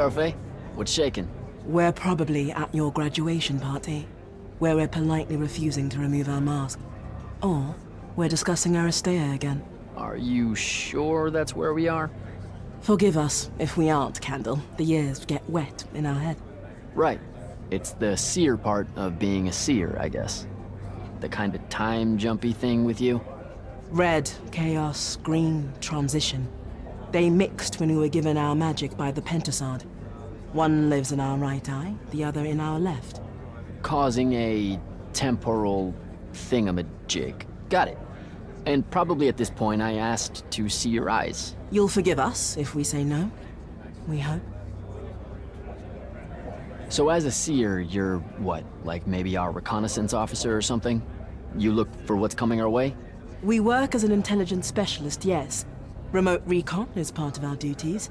Orphe. What's shaking? We're probably at your graduation party, where we're politely refusing to remove our mask. Or we're discussing Aristea again. Are you sure that's where we are? Forgive us if we aren't, Candle. The years get wet in our head. Right. It's the seer part of being a seer, I guess. The kind of time-jumpy thing with you. Red, chaos, green, transition. They mixed when we were given our magic by the Pentasod. One lives in our right eye, the other in our left. Causing a temporal thingamajig. Got it. And probably at this point I asked to see your eyes. You'll forgive us if we say no. We hope. So as a seer, you're what? Like maybe our reconnaissance officer or something? You look for what's coming our way? We work as an intelligence specialist, yes. Remote recon is part of our duties.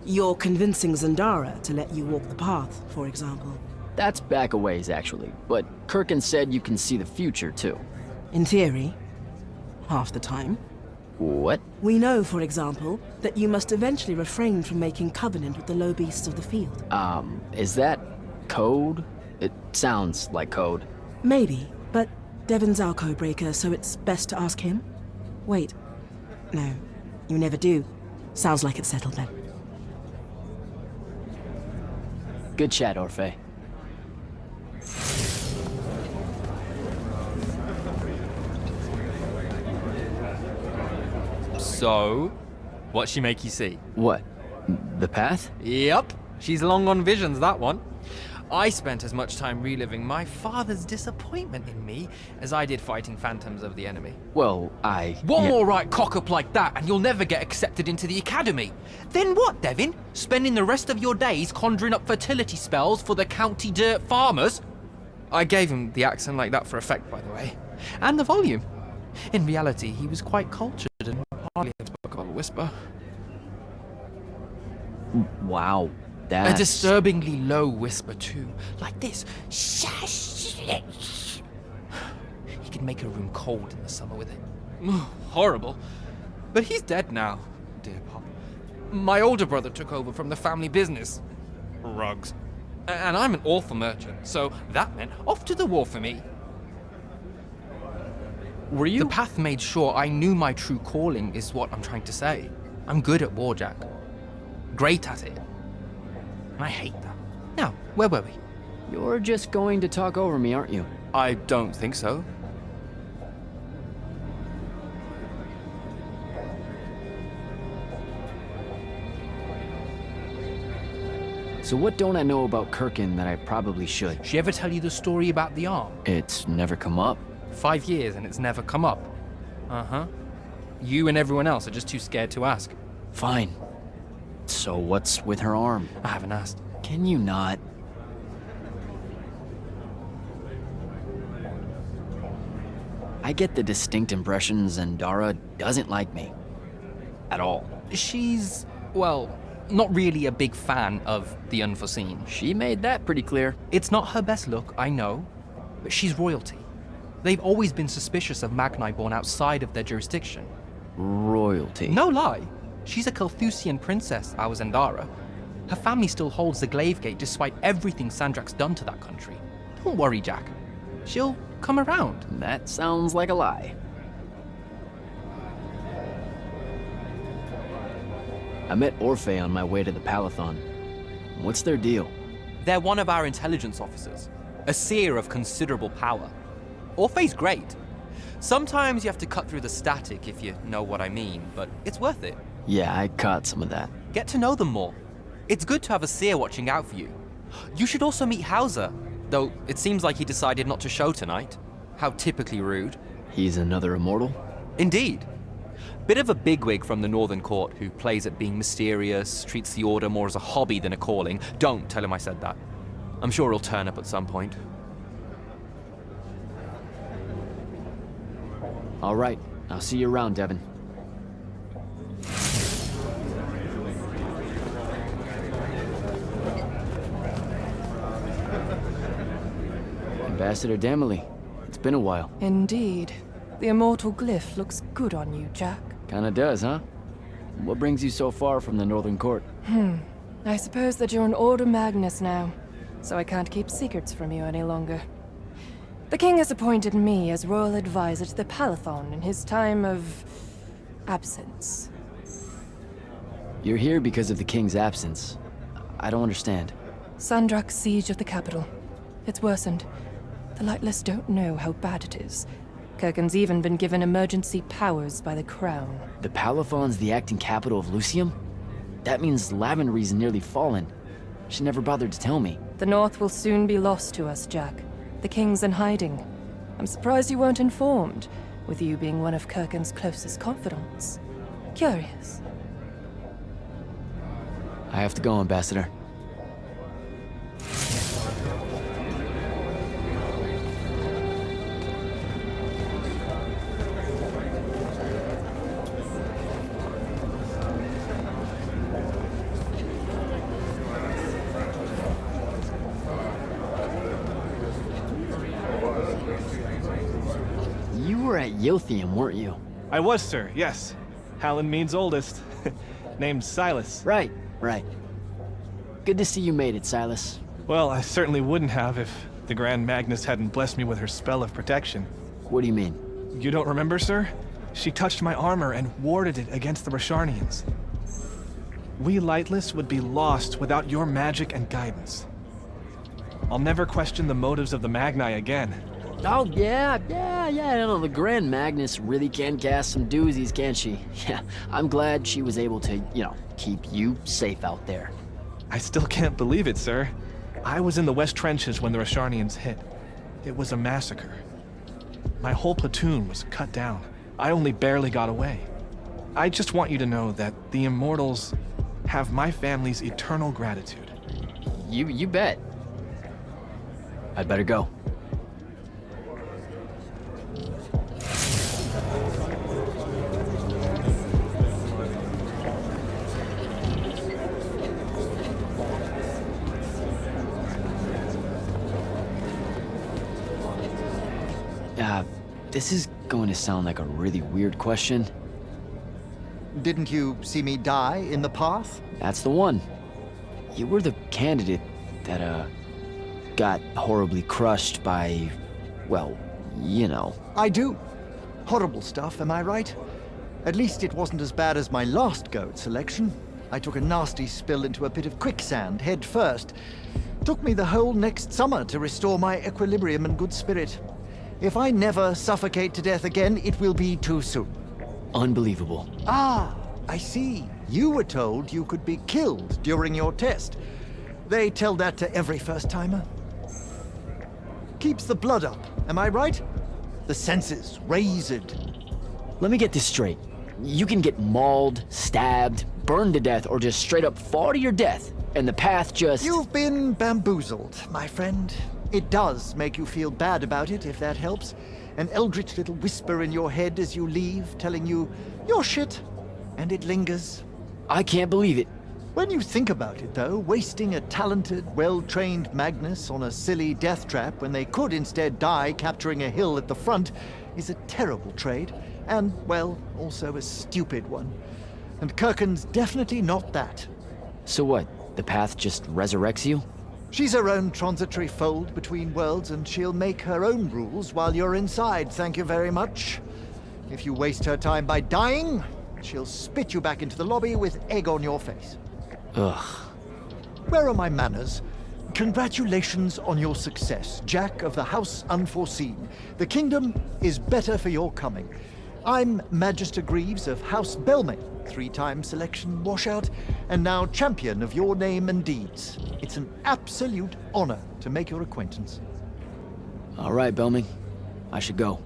You're convincing Zendara to let you walk the path, for example. That's back a ways, actually. But Kirkin said you can see the future, too. In theory. Half the time. What? We know, for example, that you must eventually refrain from making covenant with the low beasts of the field. Is that code? It sounds like code. Maybe, but Devon's our codebreaker, so it's best to ask him. Wait. No, you never do. Sounds like it's settled then. Good chat, Orphe. So, what'd she make you see? What? The path? Yep, she's long on visions, that one. I spent as much time reliving my father's disappointment in me as I did fighting phantoms of the enemy. Well, One more right cock-up like that and you'll never get accepted into the academy. Then what, Devin? Spending the rest of your days conjuring up fertility spells for the county dirt farmers? I gave him the accent like that for effect, by the way. And the volume. In reality, he was quite cultured and hardly ever spoke of a whisper. Wow. That's... A disturbingly low whisper too, like this. He could make a room cold in the summer with it. Horrible. But he's dead now, dear Pop. My older brother took over from the family business. Rugs. And I'm an awful merchant, so that meant off to the war for me. Were you? The path made sure I knew my true calling is what I'm trying to say. I'm good at war, Jack. Great at it. I hate that. Now, where were we? You're just going to talk over me, aren't you? I don't think so. So what don't I know about Kirkin that I probably should? She ever tell you the story about the arm? It's never come up. 5 years and it's never come up. Uh-huh. You and everyone else are just too scared to ask. Fine. So what's with her arm? I haven't asked. Can you not? I get the distinct impression Zendara doesn't like me. At all. She's, well, not really a big fan of the unforeseen. She made that pretty clear. It's not her best look, I know, but she's royalty. They've always been suspicious of Magni born outside of their jurisdiction. Royalty? No lie. She's a Kelthusian princess, our Zendara. Her family still holds the Glaive Gate despite everything Sandrak's done to that country. Don't worry, Jack. She'll come around. That sounds like a lie. I met Orphe on my way to the Palathon. What's their deal? They're one of our intelligence officers, a seer of considerable power. Orphe's great. Sometimes you have to cut through the static if you know what I mean, but it's worth it. Yeah, I caught some of that. Get to know them more. It's good to have a seer watching out for you. You should also meet Hauser, though it seems like he decided not to show tonight. How typically rude. He's another immortal? Indeed. Bit of a bigwig from the Northern Court who plays at being mysterious, treats the Order more as a hobby than a calling. Don't tell him I said that. I'm sure he'll turn up at some point. All right, I'll see you around, Devin. Ambassador Damley, it's been a while. Indeed. The immortal glyph looks good on you, Jack. Kinda does, huh? What brings you so far from the Northern Court? I suppose that you're an Order Magnus now, so I can't keep secrets from you any longer. The king has appointed me as royal advisor to the Palathon in his time of absence. You're here because of the king's absence. I don't understand. Sandrak's siege of the capital. It's worsened. The Lightless don't know how bad it is. Kirken's even been given emergency powers by the crown. The Palathon's the acting capital of Lucium? That means Lavenry's nearly fallen. She never bothered to tell me. The North will soon be lost to us, Jack. The king's in hiding. I'm surprised you weren't informed, with you being one of Kirken's closest confidants. Curious. I have to go, Ambassador. You were at Yothium, weren't you? I was, sir, yes. Hallen means oldest. Named Silas. Right. Good to see you made it, Silas. Well, I certainly wouldn't have if the Grand Magnus hadn't blessed me with her spell of protection. What do you mean? You don't remember, sir? She touched my armor and warded it against the Rasharnians. We Lightless would be lost without your magic and guidance. I'll never question the motives of the Magni again. Oh, yeah, no, the Grand Magnus really can cast some doozies, can't she? Yeah, I'm glad she was able to, keep you safe out there. I still can't believe it, sir. I was in the West Trenches when the Rasharnians hit. It was a massacre. My whole platoon was cut down. I only barely got away. I just want you to know that the Immortals have my family's eternal gratitude. You bet. I'd better go. This is going to sound like a really weird question. Didn't you see me die in the path? That's the one. You were the candidate that, got horribly crushed by, well, I do. Horrible stuff, am I right? At least it wasn't as bad as my last go at selection. I took a nasty spill into a pit of quicksand head first. Took me the whole next summer to restore my equilibrium and good spirit. If I never suffocate to death again, it will be too soon. Unbelievable. Ah, I see. You were told you could be killed during your test. They tell that to every first-timer. Keeps the blood up, am I right? The senses razored. Let me get this straight. You can get mauled, stabbed, burned to death, or just straight up fall to your death, and the path just... You've been bamboozled, my friend. It does make you feel bad about it, if that helps. An eldritch little whisper in your head as you leave, telling you, you're shit. And it lingers. I can't believe it. When you think about it, though, wasting a talented, well-trained Magnus on a silly death trap when they could instead die capturing a hill at the front is a terrible trade. And, well, also a stupid one. And Kirken's definitely not that. So what? The path just resurrects you? She's her own transitory fold between worlds, and she'll make her own rules while you're inside, thank you very much. If you waste her time by dying, she'll spit you back into the lobby with egg on your face. Ugh. Where are my manners? Congratulations on your success, Jack of the House Unforeseen. The kingdom is better for your coming. I'm Magister Greaves of House Belmay, 3-time selection washout, and now champion of your name and deeds. It's an absolute honor to make your acquaintance. All right, Belming. I should go.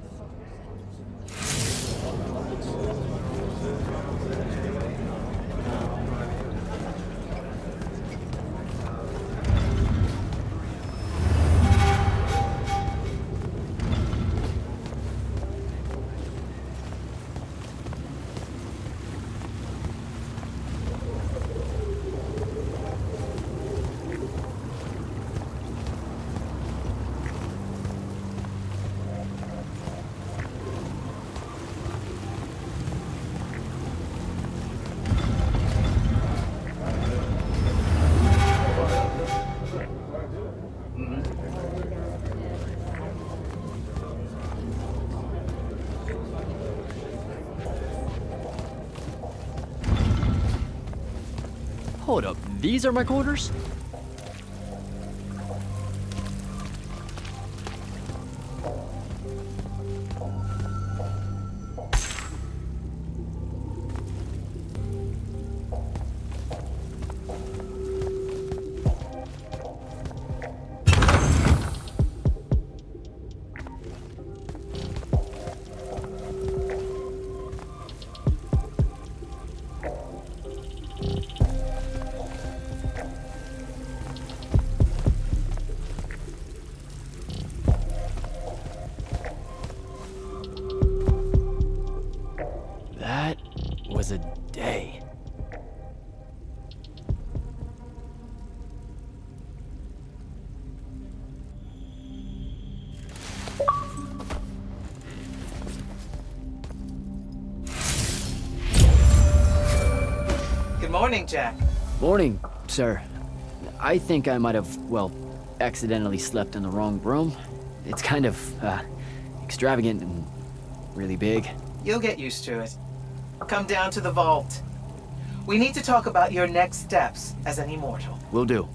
Hold up, these are my quarters? That was a day. Good morning, Jack. Morning, sir. I think I might have, well, accidentally slept in the wrong room. It's kind of, extravagant and really big. You'll get used to it. Come down to the vault. We need to talk about your next steps as an immortal. Will do.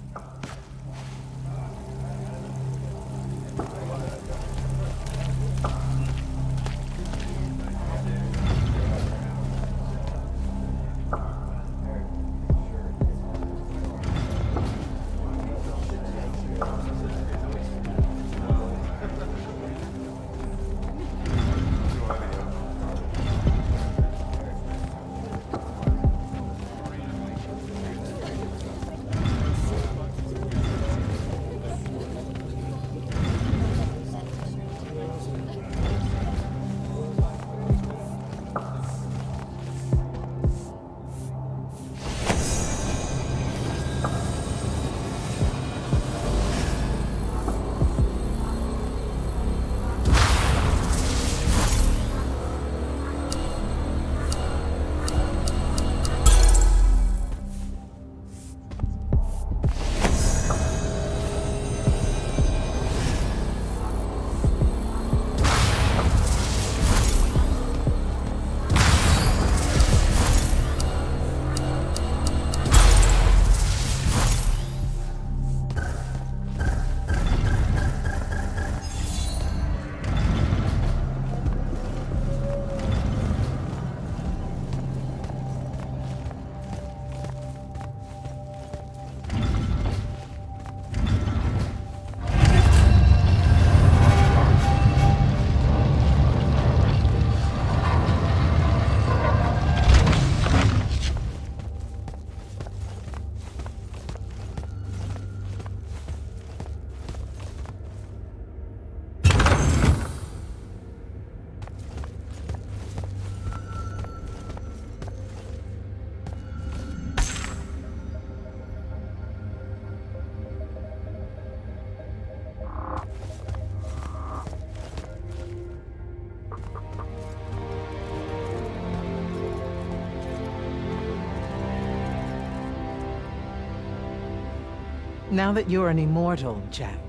Now that you're an immortal, Jack,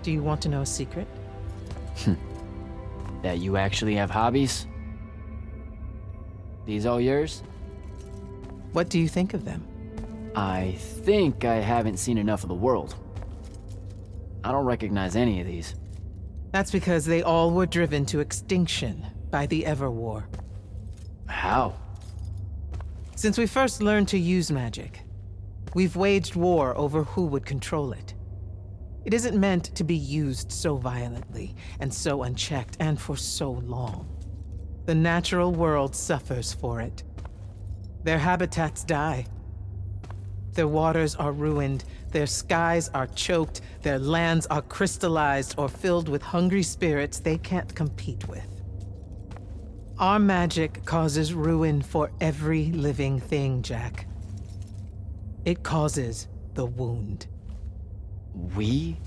do you want to know a secret? That you actually have hobbies? These all yours? What do you think of them? I think I haven't seen enough of the world. I don't recognize any of these. That's because they all were driven to extinction by the Everwar. How? Since we first learned to use magic, we've waged war over who would control it. It isn't meant to be used so violently and so unchecked and for so long. The natural world suffers for it. Their habitats die. Their waters are ruined, their skies are choked, their lands are crystallized or filled with hungry spirits they can't compete with. Our magic causes ruin for every living thing, Jack. It causes the wound. We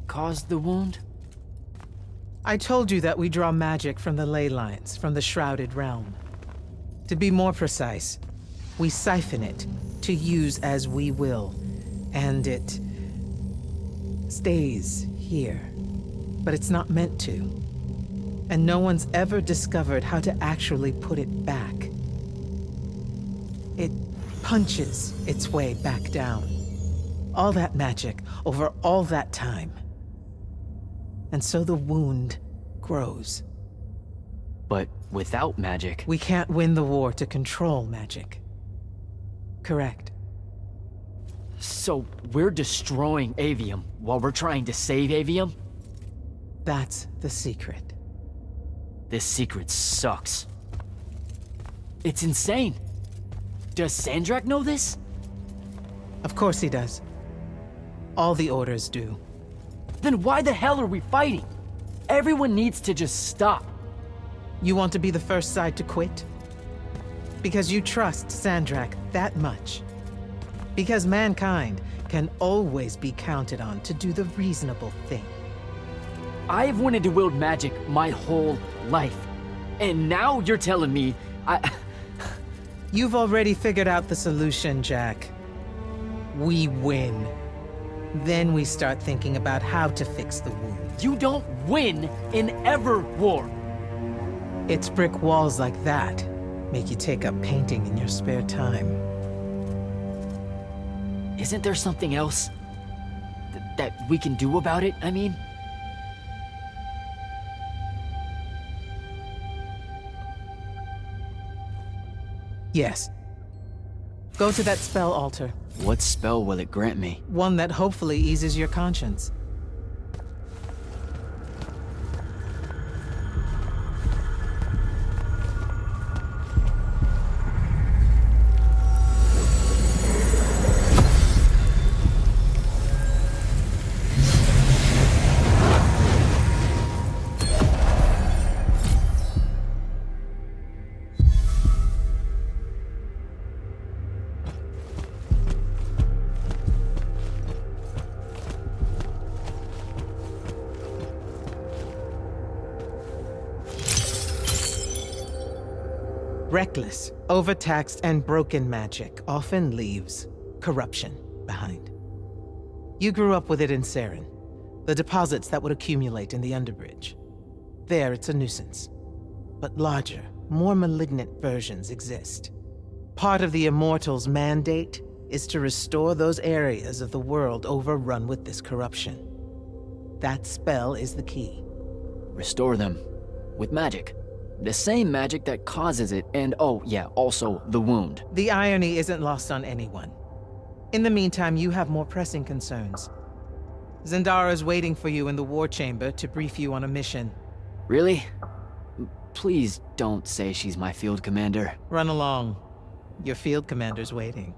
caused the wound? I told you that we draw magic from the ley lines, from the Shrouded Realm. To be more precise, we siphon it to use as we will, and it stays here. But it's not meant to. And no one's ever discovered how to actually put it back. It punches its way back down. All that magic over all that time. And so the wound grows. But without magic... We can't win the war to control magic. Correct. So we're destroying Avium while we're trying to save Avium? That's the secret. This secret sucks. It's insane. Does Sandrak know this? Of course he does. All the orders do. Then why the hell are we fighting? Everyone needs to just stop. You want to be the first side to quit? Because you trust Sandrak that much. Because mankind can always be counted on to do the reasonable thing. I've wanted to wield magic my whole life. And now you're telling me You've already figured out the solution, Jack. We win. Then we start thinking about how to fix the wound. You don't win in ever war. It's brick walls like that make you take up painting in your spare time. Isn't there something else that we can do about it, I mean? Yes. Go to that spell altar. What spell will it grant me? One that hopefully eases your conscience. Reckless, overtaxed, and broken magic often leaves corruption behind. You grew up with it in Saren, the deposits that would accumulate in the Underbridge. There, it's a nuisance. But larger, more malignant versions exist. Part of the Immortals' mandate is to restore those areas of the world overrun with this corruption. That spell is the key. Restore them. With magic. The same magic that causes it, and oh yeah, also the wound. The irony isn't lost on anyone. In the meantime, you have more pressing concerns. Zendara's waiting for you in the war chamber to brief you on a mission. Really? Please don't say she's my field commander. Run along. Your field commander's waiting.